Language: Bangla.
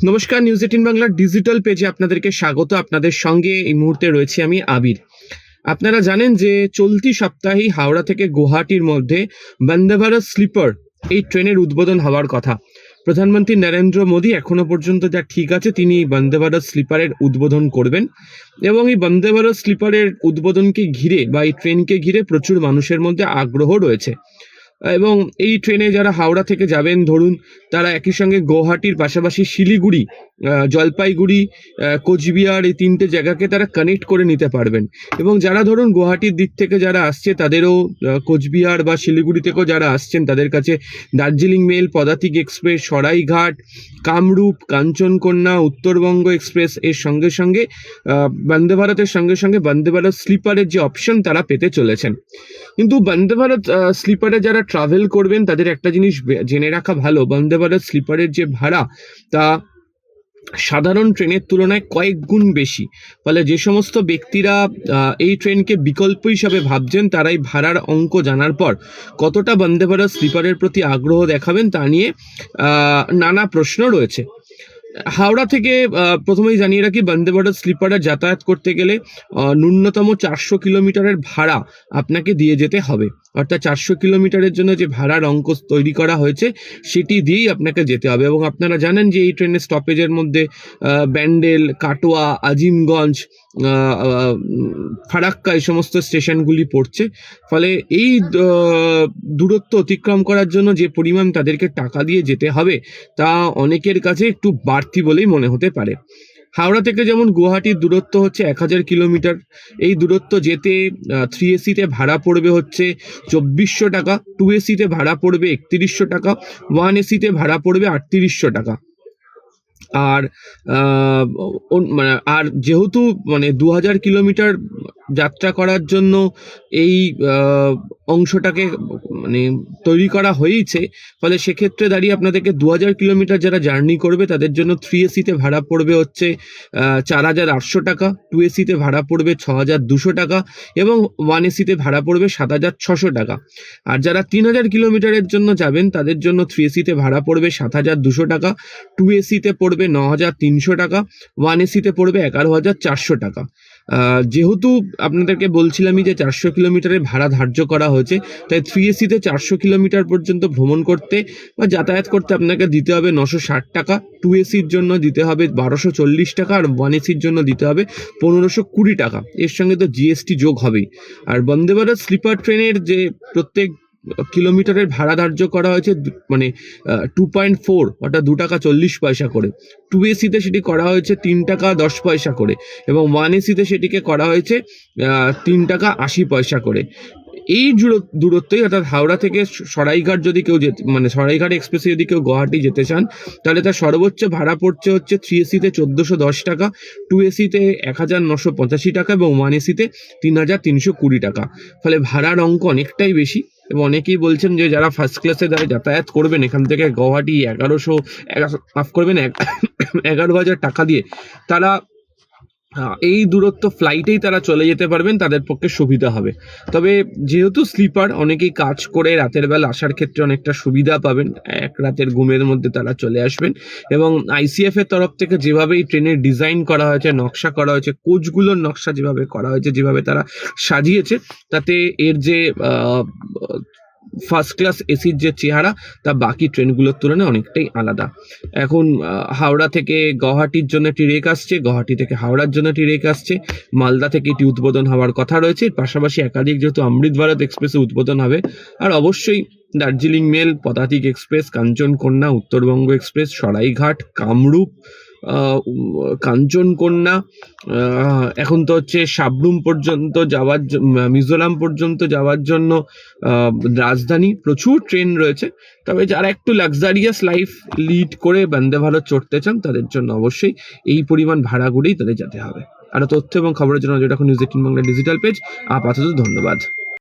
নমস্কার, নিউজ 18 বাংলার ডিজিটাল পেজে আপনাদেরকে স্বাগত। আপনাদের সঙ্গে এই মুহূর্তে রয়েছে আমি আবির। আপনারা জানেন যে চলতি সপ্তাহেই হাওড়া থেকে গুয়াহাটির মধ্যে বন্দে ভারত স্লিপার এই ট্রেনের উদ্বোধন হওয়ার কথা। প্রধানমন্ত্রী নরেন্দ্র মোদী এখনো পর্যন্ত যা ঠিক আছে, তিনি বন্দে ভারত স্লিপারের উদ্বোধন করবেন এবং এই বন্দে ভারত স্লিপারের উদ্বোধনকে ঘিরে বা এই ট্রেনকে ঘিরে প্রচুর মানুষের মধ্যে আগ্রহ রয়েছে। এবং এই ট্রেনে যারা হাওড়া থেকে যাবেন, ধরুন তারা একই সঙ্গে গুয়াহাটির পাশাপাশি শিলিগুড়ি, জলপাইগুড়ি, কোচবিহার, এই তিনটে জায়গাকে তারা কানেক্ট করে নিতে পারবেন। এবং যারা ধরুন গুয়াহাটির দিক থেকে যারা আসছে, তাদেরও কোচবিহার বা শিলিগুড়ি থেকেও যারা আসছেন, তাদের কাছে দার্জিলিং মেল, পদাতিক এক্সপ্রেস, সরাইঘাট, কামরূপ, কাঞ্চনকন্যা, উত্তরবঙ্গ এক্সপ্রেস এর সঙ্গে সঙ্গে বন্দে ভারতের সঙ্গে সঙ্গে বন্দে ভারত স্লিপারের যে অপশন তারা পেতে চলেছেন। কিন্তু বন্দে ভারত স্লিপারে যারা ট্রাভেল করবেন তাদের একটা জিনিস জেনে রাখা ভালো, বন্দে ভারত স্লিপারের যে ভাড়া তা সাধারণ ট্রেনের তুলনায় কয়েক গুণ বেশি। ফলে যে সমস্ত ব্যক্তিরা এই ট্রেনকে বিকল্প হিসাবে ভাবছেন, তারাই ভাড়ার অঙ্ক জানার পর কতটা বন্দে ভারত স্লিপারের প্রতি আগ্রহ দেখাবেন তা নিয়ে নানা প্রশ্ন রয়েছে। হাওড়া থেকে প্রথমেই জানিয়ে রাখি, বন্দে ভারত স্লিপারে যাতায়াত করতে গেলে ন্যূনতম 400 কিলোমিটারের ভাড়া আপনাকে দিয়ে যেতে হবে। অর্থাৎ 400 কিলোমিটারের জন্য যে ভাড়ার অঙ্ক তৈরি করা হয়েছে সেটি দিয়েই আপনাকে যেতে হবে। এবং আপনারা জানেন যে এই ট্রেনের স্টপেজের মধ্যে ব্যান্ডেল, কাটোয়া, আজিমগঞ্জ, ফারাক্কা এই সমস্ত স্টেশনগুলি পড়ছে। ফলে এই দূরত্ব অতিক্রম করার জন্য যে পরিমাণ তাদেরকে টাকা দিয়ে যেতে হবে তা অনেকের কাছে একটু বাড়তি বলেই মনে হতে পারে। হাওড়া থেকে যেমন গুয়াহাটির দূরত্ব হচ্ছে 1000 কিলোমিটার, এই দূরত্ব যেতে 3AC-তে ভাড়া পড়বে হচ্ছে 2400 টাকা, 2AC-তে ভাড়া পড়বে 3100 টাকা, 1AC-তে ভাড়া পড়বে 3800 টাকা। আর আর যেহেতু 2000 কিলোমিটার যাত্রা করার জন্য এই অংশটাকে তৈরি করা হয়েছে, ফলে সেক্ষেত্রে দাঁড়িয়ে আপনাদেরকে 2000 কিলোমিটার যারা জার্নি করবে তাদের জন্য 3AC-তে ভাড়া পড়বে হচ্ছে 4800 টাকা, 2AC-তে ভাড়া পড়বে 6200 টাকা এবং 1AC-তে ভাড়া পড়বে 7600 টাকা। আর যারা 3000 কিলোমিটারের জন্য যাবেন তাদের জন্য 3AC-তে ভাড়া পড়বে 7200 টাকা, 2AC-তে পড়বে 9300 টাকা, 1AC-তে পড়বে 11400 টাকা। যেহেতু আপনাদেরকে বলছিলামই যে 400 কিলোমিটারের ভাড়া ধার্য করা হয়েছে, তাই 3AC-তে 400 কিলোমিটার পর্যন্ত ভ্রমণ করতে বা যাতায়াত করতে আপনাকে দিতে হবে 960 টাকা, 2AC-র জন্য দিতে হবে 1240 টাকা আর 1AC-র জন্য দিতে হবে 1520 টাকা। এর সঙ্গে তো GST যোগ হবেই। আর বন্দে ভারত স্লিপার ট্রেনের যে প্রত্যেক কিলোমিটারের ভাড়া ধার্য করা হয়েছে 2.4 অর্থাৎ 2 টাকা 40 পয়সা করে, 2AC-তে সেটি করা হয়েছে 3 টাকা 10 পয়সা করে এবং 1AC-তে সেটিকে করা হয়েছে 3 টাকা 80 পয়সা করে। এই দূরত্বই অর্থাৎ হাওড়া থেকে সরাইঘাট যদি কেউ সরাইঘাট এক্সপ্রেসে যদি কেউ গুয়াহাটি যেতে চান, তাহলে তার সর্বোচ্চ ভাড়া পড়ছে হচ্ছে 3AC-তে 1410 টাকা, 2AC-তে 1985 টাকা এবং 1AC-তে 3320 টাকা। ফলে ভাড়ার অঙ্ক অনেকটাই বেশি। এবং অনেকেই বলছেন যে যারা ফার্স্ট ক্লাসে যারা যাতায়াত করবেন এখান থেকে গুয়াহাটি 11,000 টাকা দিয়ে, তারা এই দূরত্ব ফ্লাইটেই তারা চলে যেতে পারবেন, তাদের পক্ষে সুবিধা হবে। তবে যেহেতু স্লিপার, অনেকেই কাজ করে রাতের বেলা আসার ক্ষেত্রে অনেকটা সুবিধা পাবেন, এক রাতের ঘুমের মধ্যে তারা চলে আসবেন। এবং ICF এর তরফ থেকে যেভাবে এই ট্রেনের ডিজাইন করা হয়েছে, নকশা করা হয়েছে, কোচগুলোর নকশা যেভাবে করা হয়েছে, যেভাবে তারা সাজিয়েছে, তাতে এর যে ফার্স্ট ক্লাস এসির যে চেহারা তা বাকি ট্রেনগুলোর তুলনায় অনেকটাই আলাদা। এখন হাওড়া থেকে গুয়াহাটির জন্য একটি রেক আসছে, গুয়াহাটি থেকে হাওড়ার জন্য একটি রেক আসছে, মালদা থেকে এটি উদ্বোধন হওয়ার কথা রয়েছে। পাশাপাশি একাধিক যেহেতু অমৃত ভারত এক্সপ্রেসে উদ্বোধন হবে, আর অবশ্যই দার্জিলিং মেল, পদাতিক এক্সপ্রেস, কাঞ্চনকন্যা, উত্তরবঙ্গ এক্সপ্রেস, সরাইঘাট, কামরূপ, কাঞ্চনকন্যা, এখন তো হচ্ছে সাবরুম পর্যন্ত যাওয়ার, মিজোরাম পর্যন্ত যাওয়ার জন্য রাজধানী, প্রচুর ট্রেন রয়েছে। তবে যারা একটু লাক্সারিয়াস লাইফ লিড করে বন্দে ভারত চড়তে চান তাদের জন্য অবশ্যই এই পরিমাণ ভাড়াগুড়েই তাদের যেতে হবে। আরও তথ্য এবং খবরের জন্য যেটা এখন নিউজ 18 বাংলা ডিজিটাল পেজ। আপাতত ধন্যবাদ।